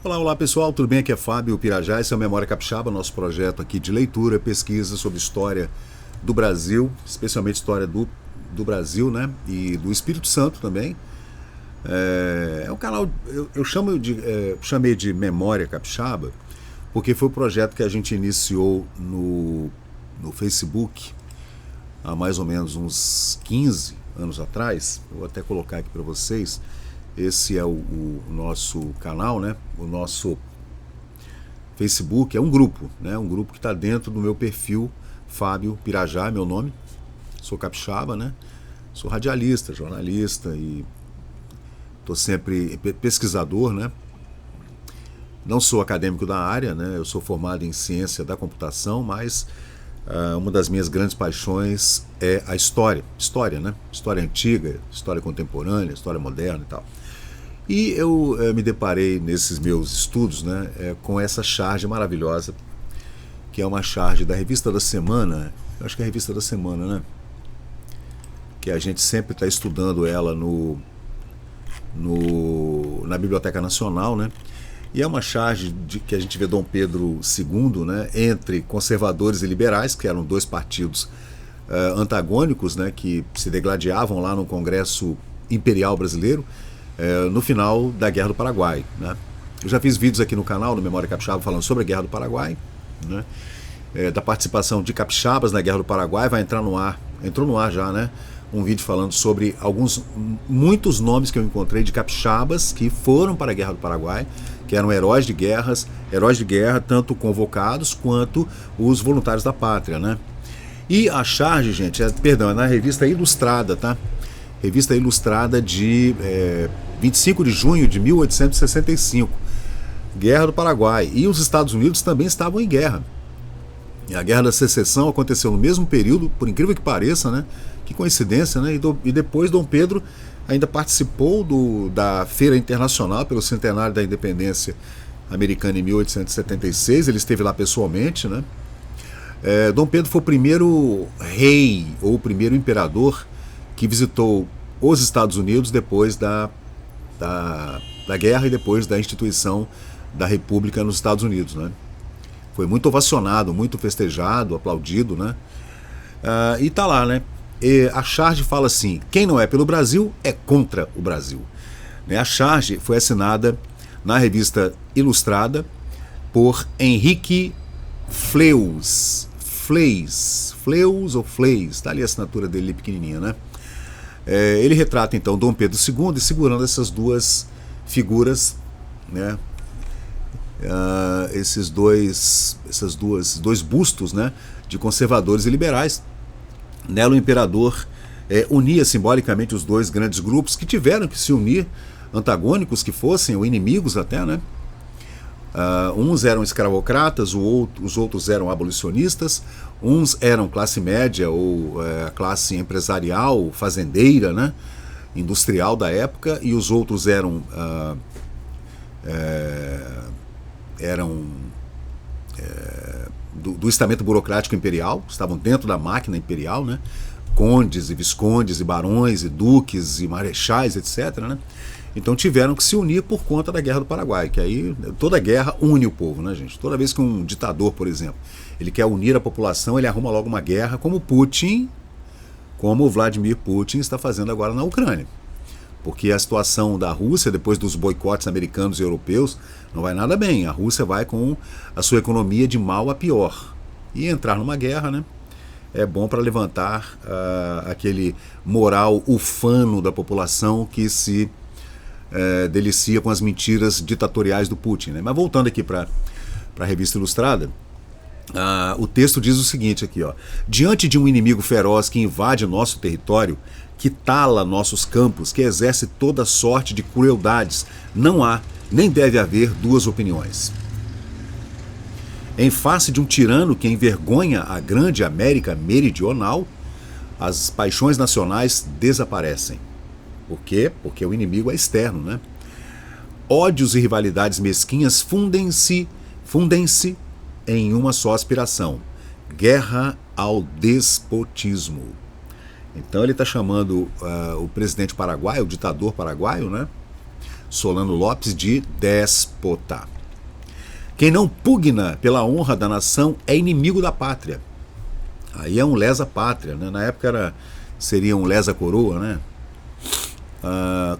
Olá, olá pessoal, tudo bem? Aqui é Fábio Pirajá, esse é o Memória Capixaba, nosso projeto aqui de leitura, pesquisa sobre história do Brasil, especialmente história do Brasil, né? E do Espírito Santo também. É um canal, chamei de Memória Capixaba, porque foi o projeto que a gente iniciou no Facebook há mais ou menos uns 15 anos atrás. Eu vou até colocar aqui para vocês. Esse é o nosso canal, né? O nosso Facebook é um grupo, né? Um grupo que está dentro do meu perfil, Fábio Pirajá, meu nome. Sou capixaba, né? Sou radialista, jornalista e estou sempre pesquisador, né? Não sou acadêmico da área, né? Eu sou formado em ciência da computação, mas uma das minhas grandes paixões é a história, né? História antiga, história contemporânea, história moderna e tal. E eu me deparei nesses meus estudos, né, com essa charge maravilhosa, que é uma charge da Revista da Semana, acho que é a Revista da Semana, né? Que a gente sempre está estudando ela na Biblioteca Nacional, né? E é uma charge que a gente vê Dom Pedro II, né, entre conservadores e liberais, que eram dois partidos antagônicos, né, que se degladiavam lá no Congresso Imperial Brasileiro, no final da Guerra do Paraguai, né? Eu já fiz vídeos aqui no canal, no Memória Capixaba, falando sobre a Guerra do Paraguai, né? Da participação de capixabas na Guerra do Paraguai. Vai entrar no ar, entrou no ar já, né? Um vídeo falando sobre muitos nomes que eu encontrei de capixabas que foram para a Guerra do Paraguai, que eram heróis de guerra, tanto convocados quanto os voluntários da pátria, né? E a charge, gente, é na Revista Ilustrada, tá? Revista Ilustrada de 25 de junho de 1865. Guerra do Paraguai. E os Estados Unidos também estavam em guerra. E a Guerra da Secessão aconteceu no mesmo período, por incrível que pareça, né? Que coincidência, né? E depois Dom Pedro ainda participou da Feira Internacional pelo centenário da Independência Americana em 1876. Ele esteve lá pessoalmente, né? Dom Pedro foi o primeiro rei ou o primeiro imperador que visitou os Estados Unidos depois da guerra e depois da instituição da República nos Estados Unidos, né? Foi muito ovacionado, muito festejado, aplaudido, né? E tá lá, né? E a charge fala assim: quem não é pelo Brasil é contra o Brasil. A charge foi assinada na Revista Ilustrada por Henrique Fleus, ou Fleis, tá ali a assinatura dele pequenininha, né? Ele retrata então Dom Pedro II e segurando essas duas figuras, né? Esses dois bustos, né, de conservadores e liberais. Nela o imperador unia simbolicamente os dois grandes grupos que tiveram que se unir, antagônicos que fossem, ou inimigos até, né? Uns eram escravocratas, os outros eram abolicionistas, uns eram classe média ou classe empresarial, fazendeira, né, industrial da época, e os outros eram do estamento burocrático imperial, estavam dentro da máquina imperial, né, condes e viscondes e barões e duques e marechais, etc., né? Então tiveram que se unir por conta da Guerra do Paraguai, que aí toda guerra une o povo, né, gente? Toda vez que um ditador, por exemplo, ele quer unir a população, ele arruma logo uma guerra, como o Vladimir Putin está fazendo agora na Ucrânia. Porque a situação da Rússia, depois dos boicotes americanos e europeus, não vai nada bem. A Rússia vai com a sua economia de mal a pior. E entrar numa guerra, né, é bom para levantar aquele moral ufano da população que se delicia com as mentiras ditatoriais do Putin, né? Mas voltando aqui para a Revista Ilustrada, o texto diz o seguinte aqui, ó: diante de um inimigo feroz que invade nosso território, que tala nossos campos, que exerce toda sorte de crueldades, não há, nem deve haver duas opiniões. Em face de um tirano que envergonha a grande América Meridional, as paixões nacionais desaparecem. Por quê? Porque o inimigo é externo, né? Ódios e rivalidades mesquinhas fundem-se em uma só aspiração: guerra ao despotismo. Então ele está chamando o presidente paraguaio, o ditador paraguaio, né? Solano Lopes, de déspota. Quem não pugna pela honra da nação é inimigo da pátria. Aí é um lesa-pátria, né? Na época seria um lesa-coroa, né?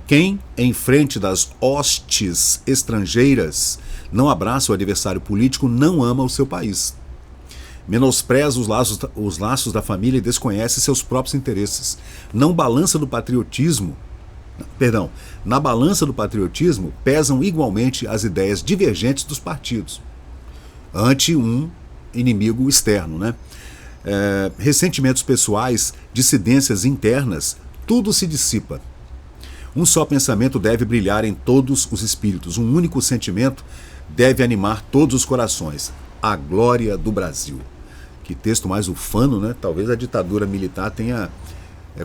Quem, em frente das hostes estrangeiras, não abraça o adversário político, não ama o seu país. Menospreza os laços da família e desconhece seus próprios interesses. Na balança do patriotismo pesam igualmente as ideias divergentes dos partidos ante um inimigo externo, né? Ressentimentos pessoais, dissidências internas, tudo se dissipa. Um só pensamento deve brilhar em todos os espíritos, um único sentimento deve animar todos os corações: a glória do Brasil. Que texto mais ufano, né? Talvez a ditadura militar tenha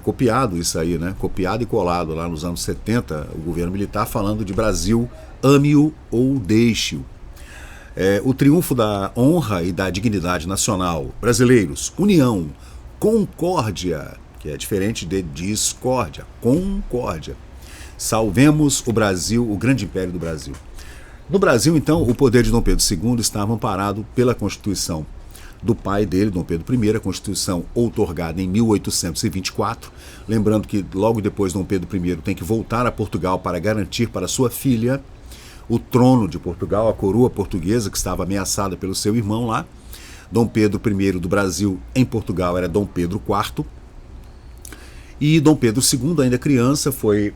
copiado isso aí, né? Copiado e colado lá nos anos 70, o governo militar falando de Brasil, ame-o ou deixe-o. O triunfo da honra e da dignidade nacional. Brasileiros, união, concórdia, que é diferente de discórdia, concórdia. Salvemos o Brasil, o grande império do Brasil. No Brasil, então, o poder de Dom Pedro II estava amparado pela Constituição do pai dele, Dom Pedro I, a Constituição outorgada em 1824. Lembrando que logo depois Dom Pedro I tem que voltar a Portugal para garantir para sua filha o trono de Portugal, a coroa portuguesa que estava ameaçada pelo seu irmão lá. Dom Pedro I do Brasil em Portugal era Dom Pedro IV. E Dom Pedro II, ainda criança, foi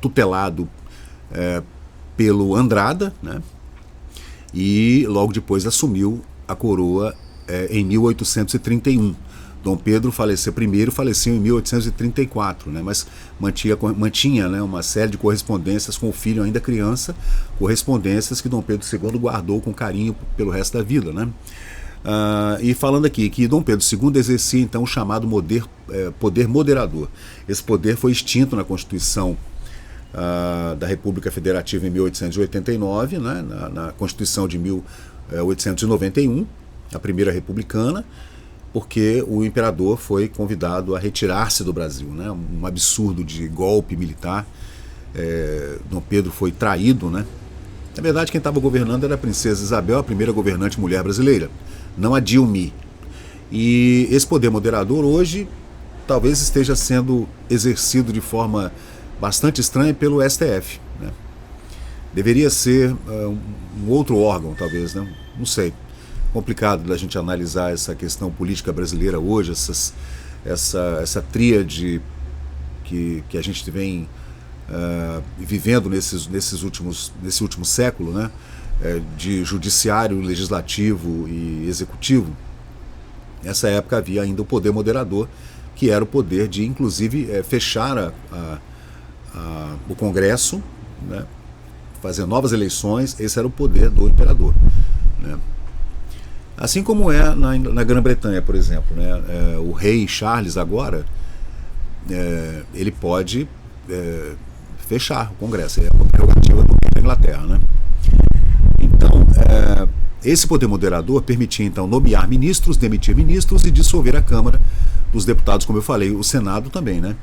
tutelado pelo Andrada, né? E logo depois assumiu a coroa em 1831. Dom Pedro faleceu em 1834, né? Mas mantinha, né, uma série de correspondências com o filho ainda criança, correspondências que Dom Pedro II guardou com carinho pelo resto da vida, né? E falando aqui que Dom Pedro II exercia então o chamado poder moderador. Esse poder foi extinto na Constituição da República Federativa em 1889, né, na Constituição de 1891, a primeira republicana, porque o imperador foi convidado a retirar-se do Brasil, né, um absurdo de golpe militar. Dom Pedro foi traído, né? Na verdade, quem estava governando era a princesa Isabel, a primeira governante mulher brasileira, não a Dilma. E esse poder moderador hoje talvez esteja sendo exercido de forma bastante estranha pelo STF, né? Deveria ser um outro órgão, talvez, né? Não sei. Complicado da gente analisar essa questão política brasileira hoje, essa tríade que a gente vem vivendo nesse último século, né? De judiciário, legislativo e executivo. Nessa época havia ainda o poder moderador, que era o poder de, inclusive, fechar o Congresso, né? Fazer novas eleições. Esse era o poder do imperador, né? Assim como é na Grã-Bretanha, por exemplo, né? O rei Charles agora, ele pode fechar o Congresso, é uma prerrogativa do rei da Inglaterra, né? Então, esse poder moderador permitia então nomear ministros, demitir ministros e dissolver a Câmara dos Deputados, como eu falei, o Senado também, né?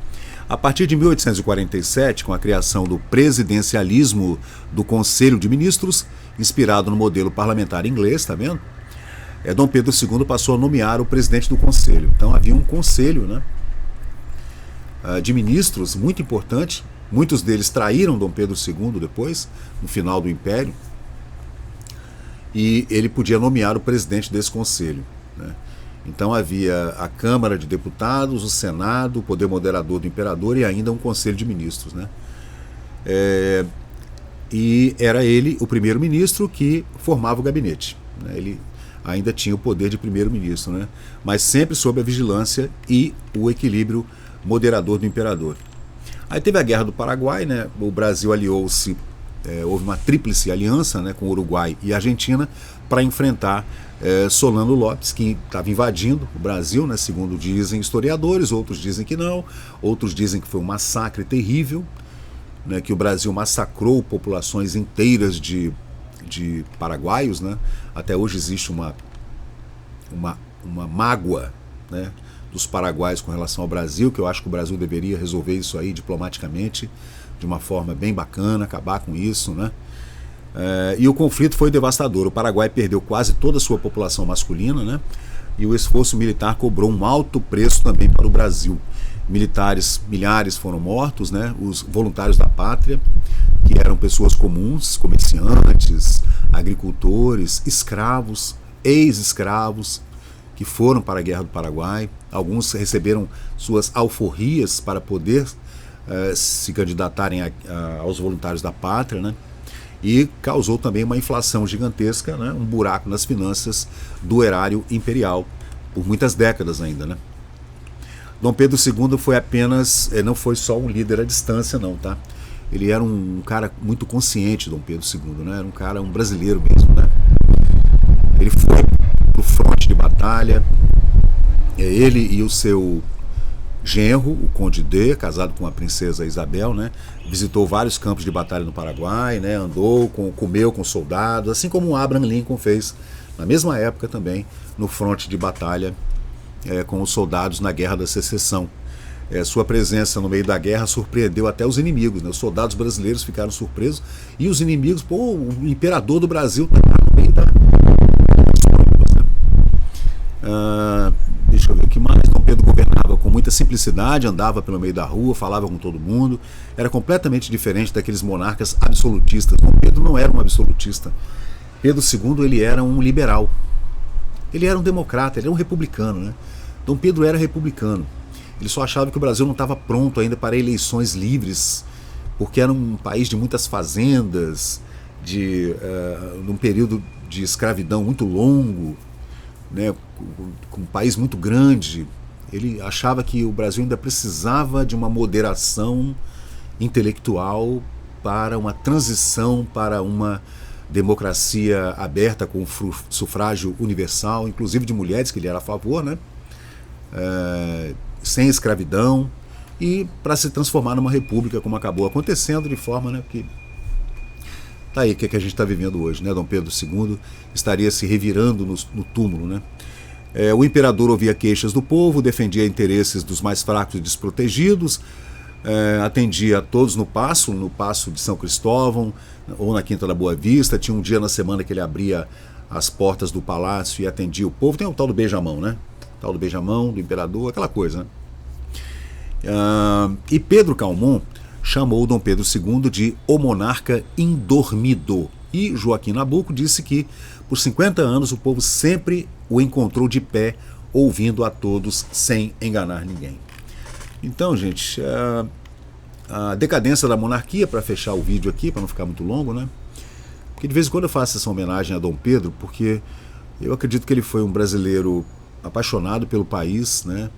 A partir de 1847, com a criação do presidencialismo do Conselho de Ministros, inspirado no modelo parlamentar inglês, tá vendo? Dom Pedro II passou a nomear o presidente do Conselho. Então havia um conselho, né, de ministros muito importante. Muitos deles traíram Dom Pedro II depois, no final do Império, e ele podia nomear o presidente desse conselho, né? Então havia a Câmara de Deputados, o Senado, o poder moderador do imperador e ainda um conselho de ministros, né? E era ele, o primeiro-ministro, que formava o gabinete, né? Ele ainda tinha o poder de primeiro-ministro, né? Mas sempre sob a vigilância e o equilíbrio moderador do imperador. Aí teve a Guerra do Paraguai, né? O Brasil aliou-se, houve uma tríplice aliança, né, com o Uruguai e a Argentina para enfrentar Solano Lopes, que estava invadindo o Brasil, né, segundo dizem historiadores, outros dizem que não, outros dizem que foi um massacre terrível, né, que o Brasil massacrou populações inteiras de paraguaios, né? Até hoje existe uma mágoa, né, dos paraguaios com relação ao Brasil, que eu acho que o Brasil deveria resolver isso aí diplomaticamente, de uma forma bem bacana, acabar com isso, né? E o conflito foi devastador. O Paraguai perdeu quase toda a sua população masculina, né? E o esforço militar cobrou um alto preço também para o Brasil. Milhares foram mortos, né? Os voluntários da pátria, que eram pessoas comuns, comerciantes, agricultores, escravos, ex-escravos, que foram para a Guerra do Paraguai. Alguns receberam suas alforrias para poder se candidatarem aos voluntários da pátria, né? E causou também uma inflação gigantesca, né? Um buraco nas finanças do erário imperial, por muitas décadas ainda, né? Dom Pedro II foi não foi só um líder à distância, não, tá? Ele era um cara muito consciente, Dom Pedro II, né? Era um brasileiro mesmo, né? Ele foi pro fronte de batalha, ele e o seu genro, o Conde D, casado com a princesa Isabel, né? Visitou vários campos de batalha no Paraguai, né? Comeu com soldados, assim como o Abraham Lincoln fez na mesma época também, no fronte de batalha com os soldados na Guerra da Secessão. Sua presença no meio da guerra surpreendeu até os inimigos, né? Os soldados brasileiros ficaram surpresos e os inimigos, o imperador do Brasil está no meio da... Deixa eu ver o que mais. Dom Pedro governava com muita simplicidade, andava pelo meio da rua, falava com todo mundo, era completamente diferente daqueles monarcas absolutistas. Dom Pedro não era um absolutista. Pedro II, ele era um liberal, ele era um democrata, ele era um republicano, né? Dom Pedro era republicano. Ele só achava que o Brasil não estava pronto ainda para eleições livres, porque era um país de muitas fazendas, num período de escravidão muito longo, né, com um país muito grande. Ele achava que o Brasil ainda precisava de uma moderação intelectual para uma transição para uma democracia aberta com sufrágio universal, inclusive de mulheres, que ele era a favor, né? Sem escravidão, e para se transformar numa república, como acabou acontecendo, de forma, né, que tá aí, que a gente está vivendo hoje, né? Dom Pedro II estaria se revirando no túmulo, né? O imperador ouvia queixas do povo, defendia interesses dos mais fracos e desprotegidos, atendia a todos no paço de São Cristóvão ou na Quinta da Boa Vista. Tinha um dia na semana que ele abria as portas do palácio e atendia o povo. Tem o tal do beijamão, né? O tal do beijamão do imperador, aquela coisa, né? E Pedro Calmon chamou Dom Pedro II de o monarca indormido. E Joaquim Nabuco disse que por 50 anos o povo sempre o encontrou de pé, ouvindo a todos sem enganar ninguém. Então, gente, a decadência da monarquia, para fechar o vídeo aqui, para não ficar muito longo, né? Porque de vez em quando eu faço essa homenagem a Dom Pedro, porque eu acredito que ele foi um brasileiro apaixonado pelo país, né?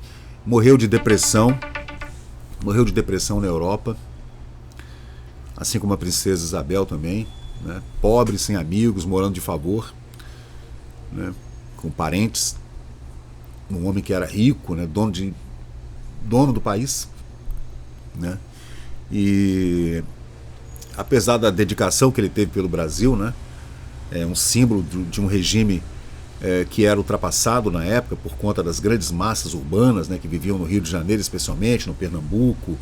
Morreu de depressão na Europa, assim como a princesa Isabel também, né? Pobre, sem amigos, morando de favor, né? Com parentes. Um homem que era rico, né? Dono do país, né? E apesar da dedicação que ele teve pelo Brasil, né? Um símbolo de um regime que era ultrapassado na época por conta das grandes massas urbanas, né, que viviam no Rio de Janeiro, especialmente no Pernambuco.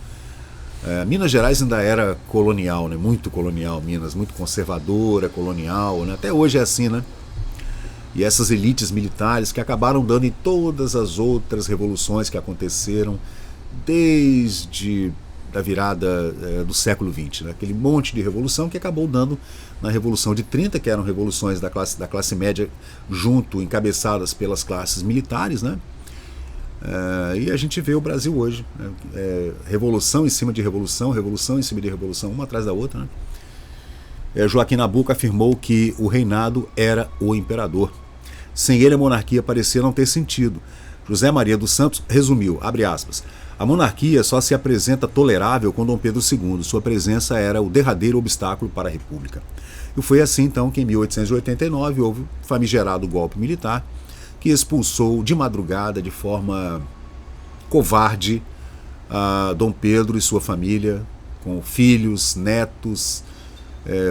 Minas Gerais ainda era colonial, né, muito colonial. Minas, muito conservadora, colonial, né, até hoje é assim, né? E essas elites militares que acabaram dando em todas as outras revoluções que aconteceram desde da virada do século XX, né? Aquele monte de revolução que acabou dando na Revolução de 30, que eram revoluções da classe média encabeçadas pelas classes militares, né? E a gente vê o Brasil hoje, né? Revolução em cima de revolução, revolução em cima de revolução, uma atrás da outra, né? Joaquim Nabuco afirmou que o reinado era o imperador. Sem ele a monarquia parecia não ter sentido. José Maria dos Santos resumiu, abre aspas, a monarquia só se apresenta tolerável com Dom Pedro II. Sua presença era o derradeiro obstáculo para a república. E foi assim, então, que em 1889 houve o famigerado golpe militar que expulsou de madrugada, de forma covarde, Dom Pedro e sua família, com filhos, netos.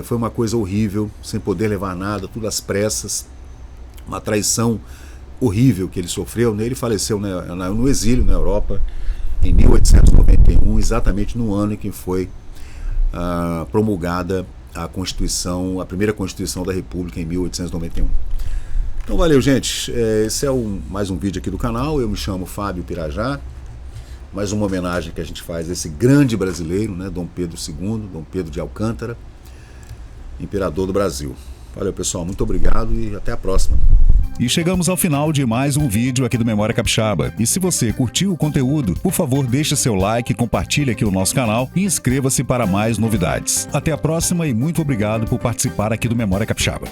Foi uma coisa horrível, sem poder levar nada, tudo às pressas. Uma traição horrível que ele sofreu, né? Ele faleceu no exílio na Europa em 1891, exatamente no ano em que foi promulgada a Constituição, a primeira Constituição da República, em 1891. Então valeu, gente. Esse é mais um vídeo aqui do canal. Eu me chamo Fábio Pirajá. Mais uma homenagem que a gente faz a esse grande brasileiro, né? Dom Pedro II, Dom Pedro de Alcântara, imperador do Brasil. Valeu, pessoal. Muito obrigado e até a próxima. E chegamos ao final de mais um vídeo aqui do Memória Capixaba. E se você curtiu o conteúdo, por favor, deixe seu like, compartilhe aqui o nosso canal e inscreva-se para mais novidades. Até a próxima e muito obrigado por participar aqui do Memória Capixaba.